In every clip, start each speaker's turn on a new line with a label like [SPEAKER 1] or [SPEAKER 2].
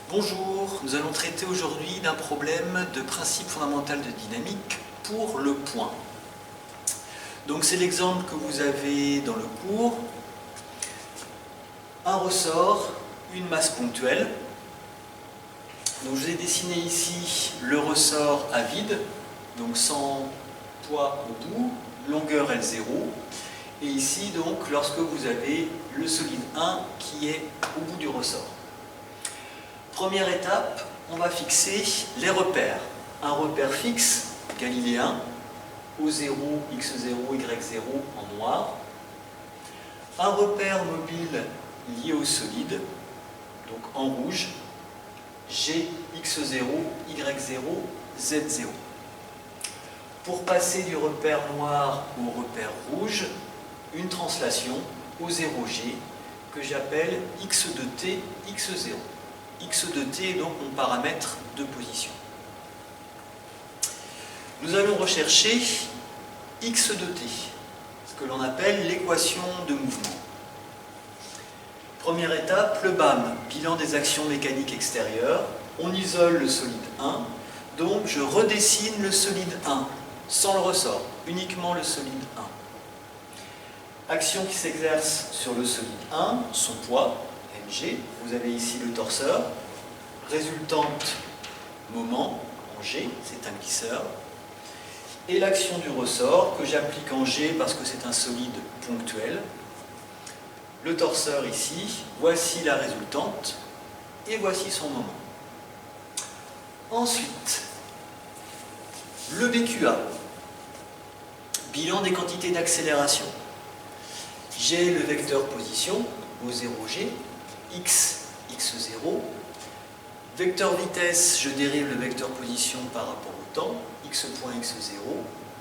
[SPEAKER 1] Bonjour, nous allons traiter aujourd'hui d'un problème de principe fondamental de dynamique pour le point. Donc c'est l'exemple que vous avez dans le cours. Un ressort, une masse ponctuelle. Donc je vous ai dessiné ici le ressort à vide, donc sans poids au bout, longueur L0. Et ici donc lorsque vous avez le solide 1 qui est au bout du ressort. Première étape, on va fixer les repères. Un repère fixe, galiléen, O0, X0, Y0 en noir. Un repère mobile lié au solide, donc en rouge, G, X0, Y0, Z0. Pour passer du repère noir au repère rouge, une translation O0G que j'appelle X de T, X0. X de T est donc mon paramètre de position. Nous allons rechercher X de T, ce que l'on appelle l'équation de mouvement. Première étape, le BAM, bilan des actions mécaniques extérieures. On isole le solide 1, donc je redessine le solide 1, sans le ressort, uniquement le solide 1. Action qui s'exerce sur le solide 1, son poids, mg, vous avez ici le torseur, résultante moment en g, c'est un glisseur, et l'action du ressort que j'applique en g parce que c'est un solide ponctuel. Le torseur ici, voici la résultante et voici son moment. Ensuite, le BQA, bilan des quantités d'accélération. J'ai le vecteur position, O0G, X, X0. Vecteur vitesse, je dérive le vecteur position par rapport au temps, X point X0.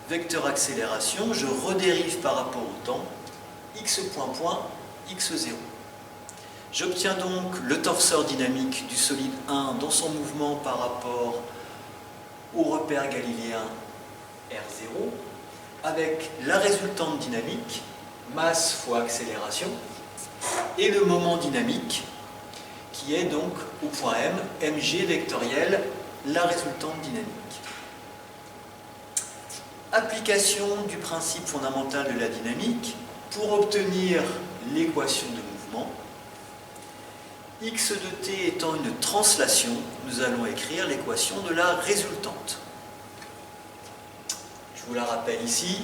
[SPEAKER 1] Vecteur accélération, je redérive par rapport au temps, X point point X0. J'obtiens donc le torseur dynamique du solide 1 dans son mouvement par rapport au repère galiléen R0, avec la résultante dynamique, masse fois accélération, et le moment dynamique, qui est donc au point M, mg vectoriel, la résultante dynamique. Application du principe fondamental de la dynamique pour obtenir l'équation de mouvement. X de t étant une translation, nous allons écrire l'équation de la résultante. Je vous la rappelle ici,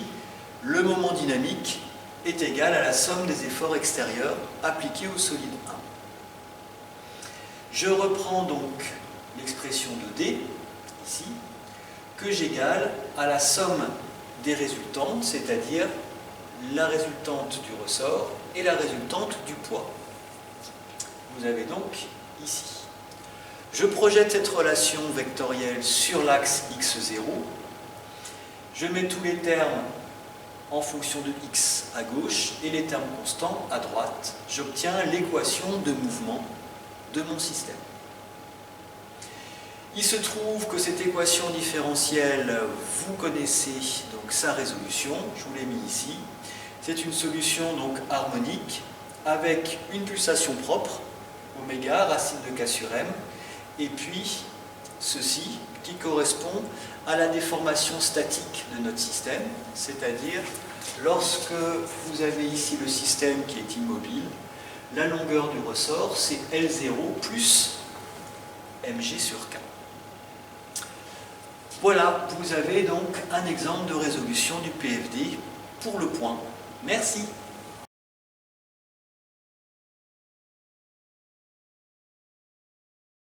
[SPEAKER 1] le moment dynamique est égal à la somme des efforts extérieurs appliqués au solide 1. Je reprends donc l'expression de D, ici, que j'égale à la somme des résultantes, c'est-à-dire la résultante du ressort et la résultante du poids. Vous avez donc ici. Je projette cette relation vectorielle sur l'axe x0. Je mets tous les termes en fonction de x à gauche et les termes constants à droite. J'obtiens l'équation de mouvement de mon système. Il se trouve que cette équation différentielle, vous connaissez donc sa résolution, je vous l'ai mis ici. C'est une solution donc harmonique avec une pulsation propre, oméga, racine de k sur m, et puis ceci qui correspond à la déformation statique de notre système, c'est-à-dire lorsque vous avez ici le système qui est immobile, la longueur du ressort c'est L0 plus mg sur k. Voilà, vous avez donc un exemple de résolution du PFD pour le point. Merci.